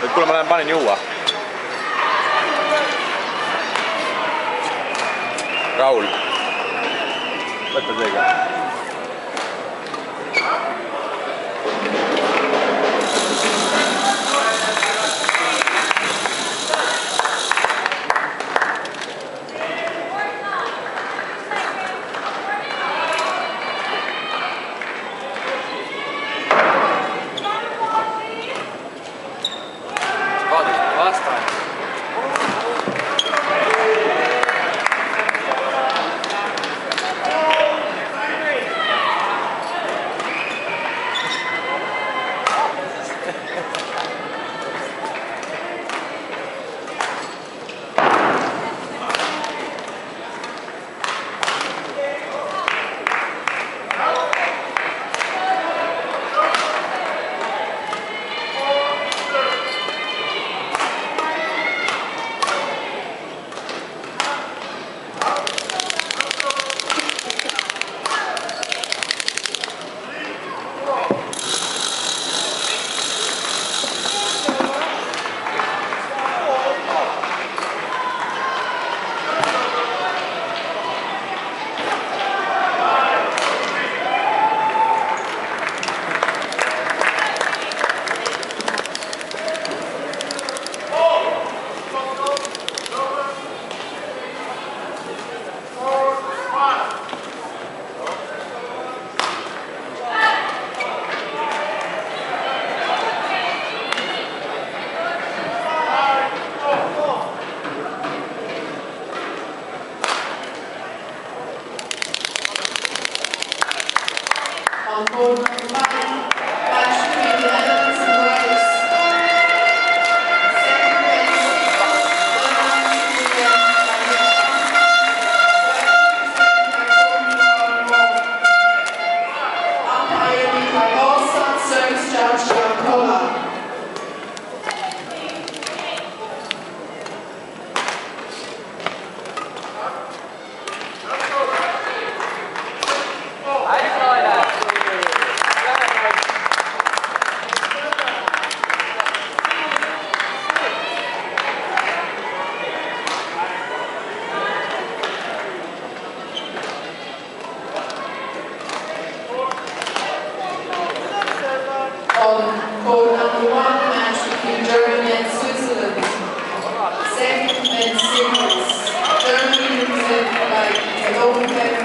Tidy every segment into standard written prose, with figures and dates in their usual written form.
Nyt kuule mä panin juua. Raul. Võtta seega. On board number 5, match between the Netherlands and Wales. Second place, umpiring by Olsen, service judge Jan Koller. On board number 1, match between Germany and Switzerland. Second men's singles. Germany represented by Peter Lohenkamp,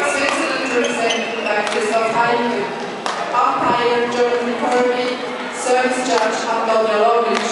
Switzerland represented by Christoph Heinke. Umpire Jonathan Kirby, service judge Handel Jalovic.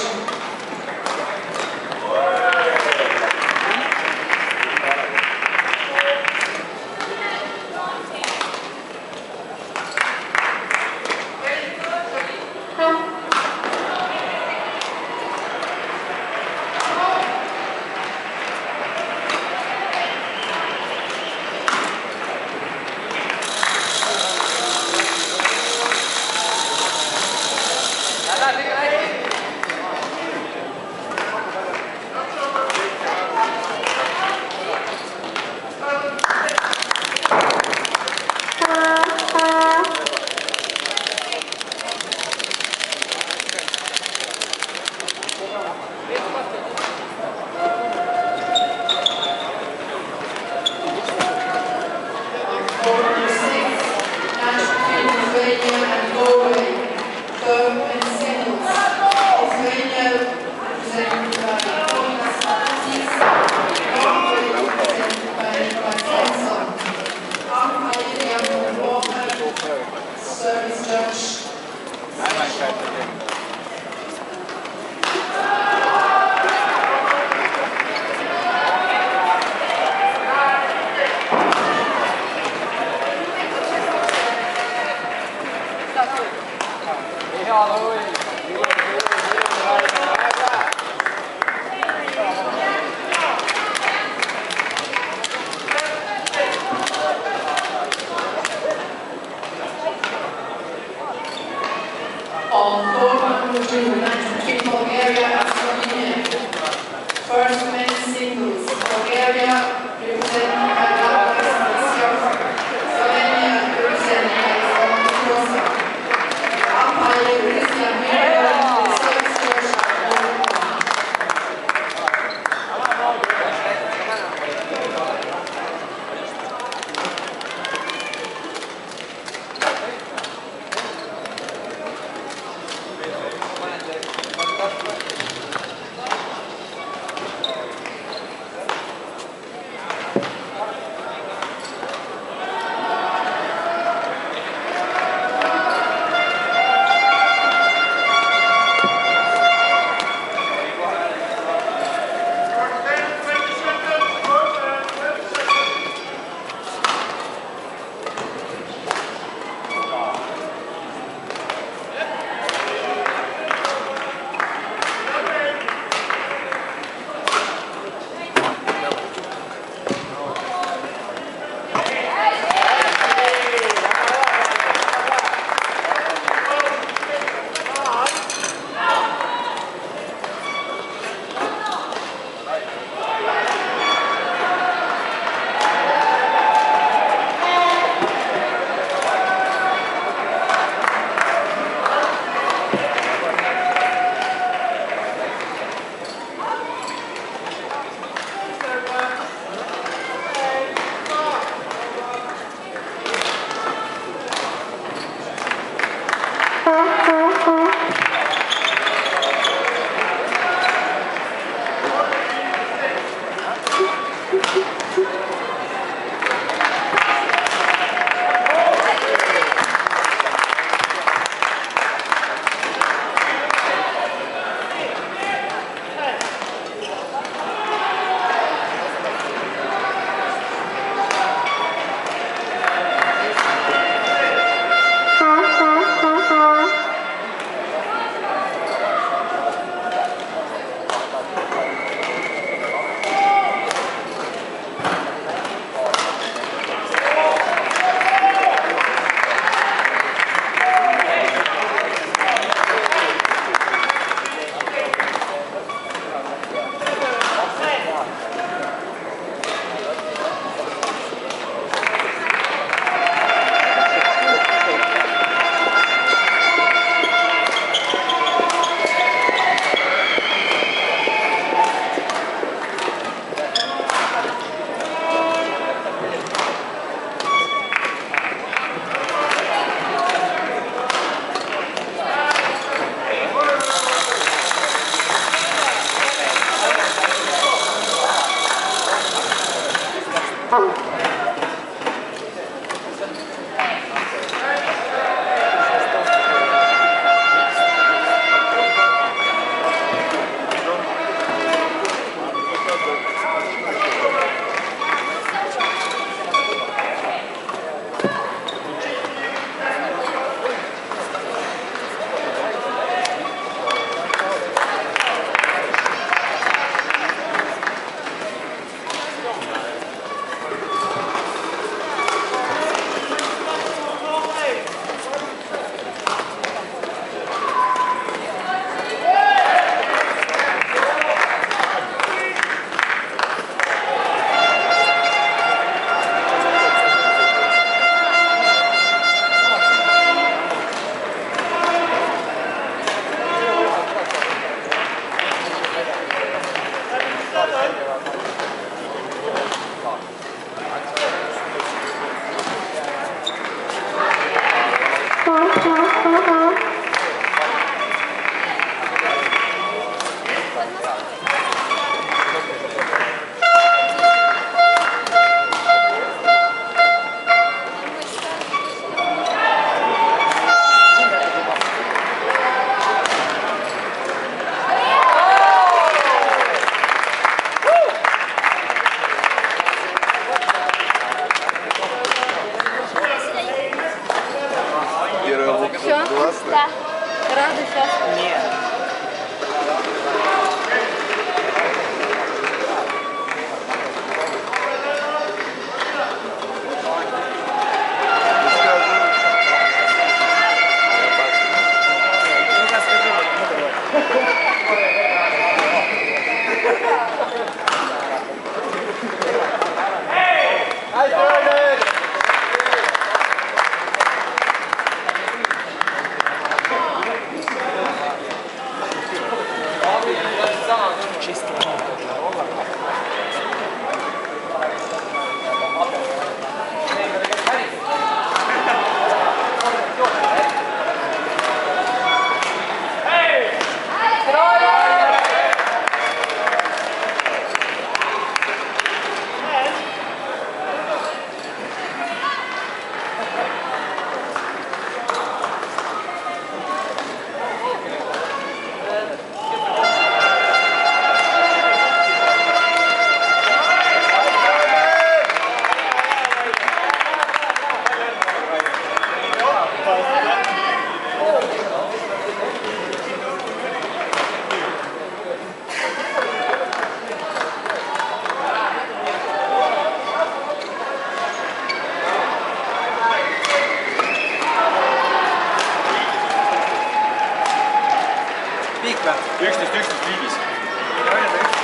11 viigis.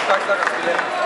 Tahaks tagasi teha.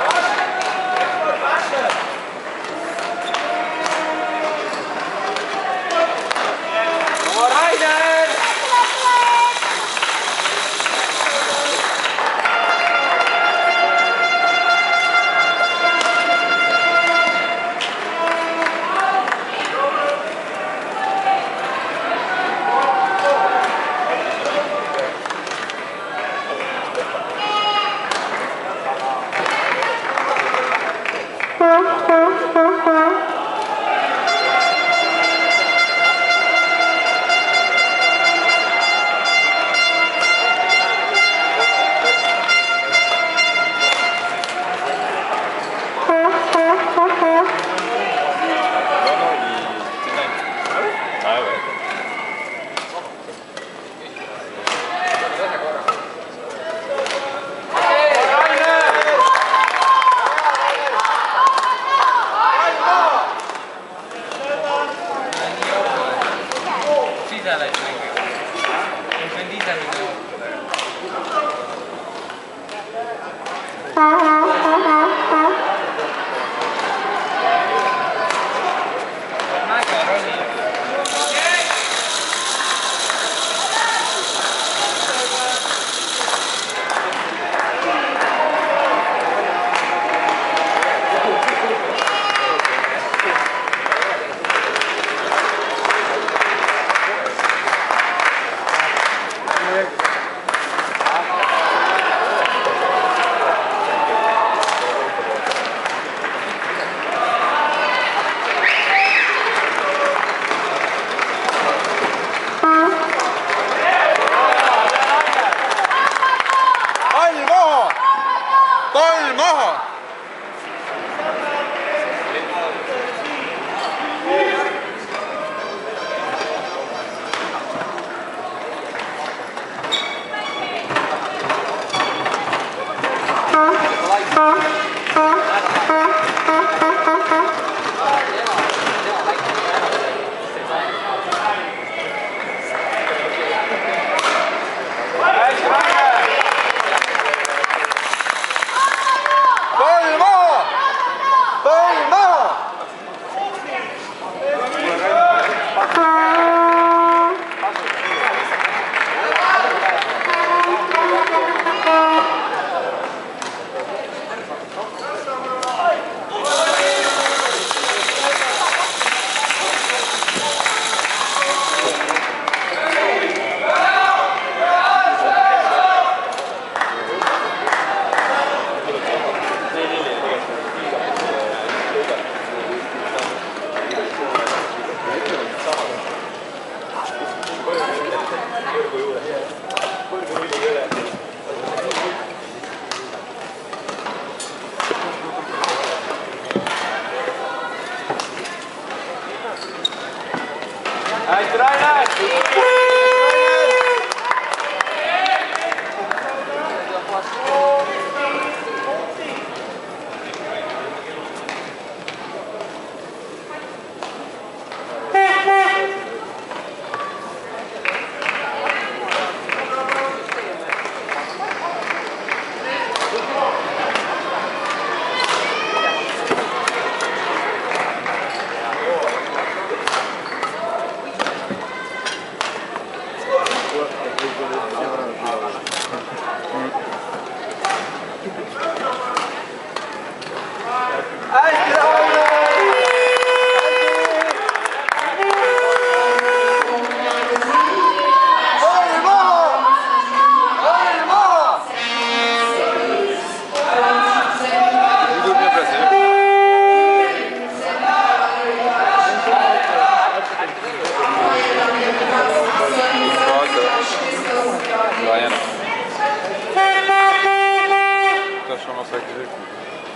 Non, c'est vrai que j'ai.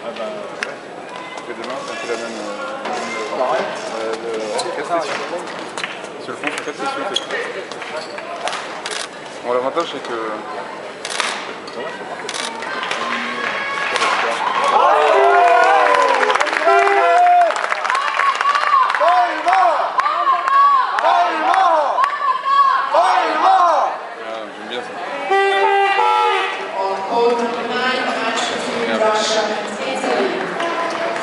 Ah bah ouais. Et demain, c'est un peu la même. Pareil. 4 sessions. Sur le fond, c'est 4 sessions. Bon, l'avantage, c'est que. J'aime bien ça. On court number 9, match between Russia and Italy.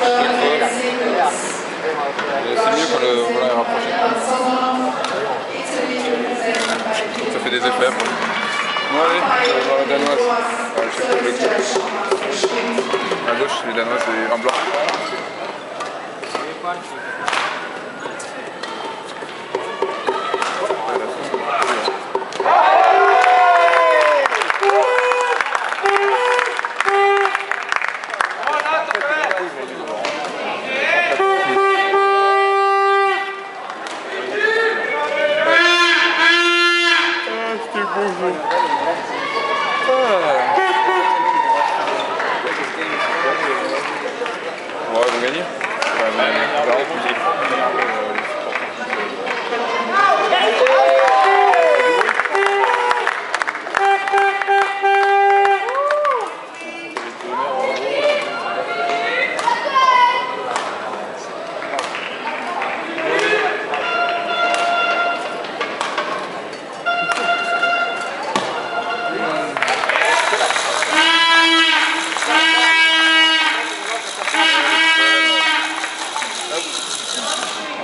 Tournament singles. C'est mieux quand le volant est rapproché. Italy represented by Ça fait des effets après. Bon, allez, je vais voir la danoise. Je sais pas le coup. À gauche, les danoises, c'est un blanc. Ouais, ils vont gagner.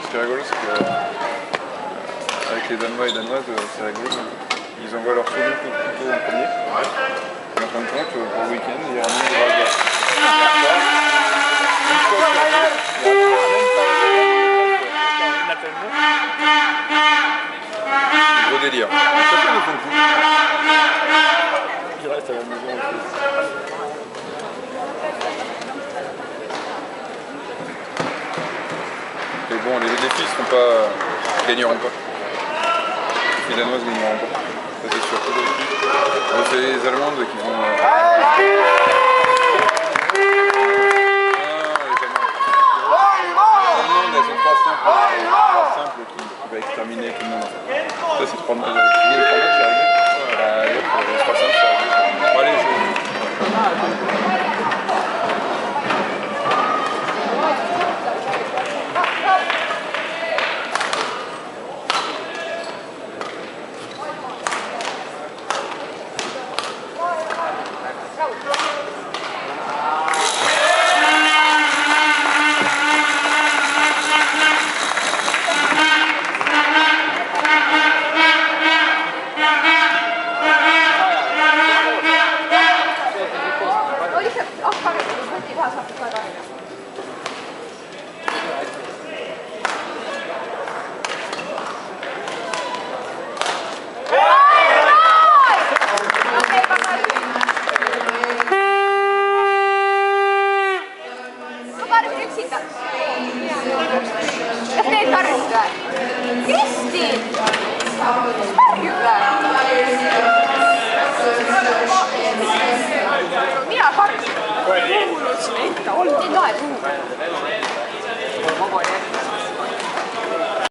Ce qui est rigolo, c'est que avec les Danois et Danoises, c'est rigolo. Ils envoient leur solo plutôt en premier. Et en fin de compte, pour le week-end, ils ramènent des ragas. Gros délire. À chaque fois, ils font le coup. Ils restent à la maison en plus. Mais bon, les filles ne gagneront pas. Les Danoises ne gagneront pas. Ça c'est sûr. C'est les Allemandes qui vont. Non, les Allemandes, elles sont 3 simples qui va exterminer tout le monde. Ça c'est 3 matchs.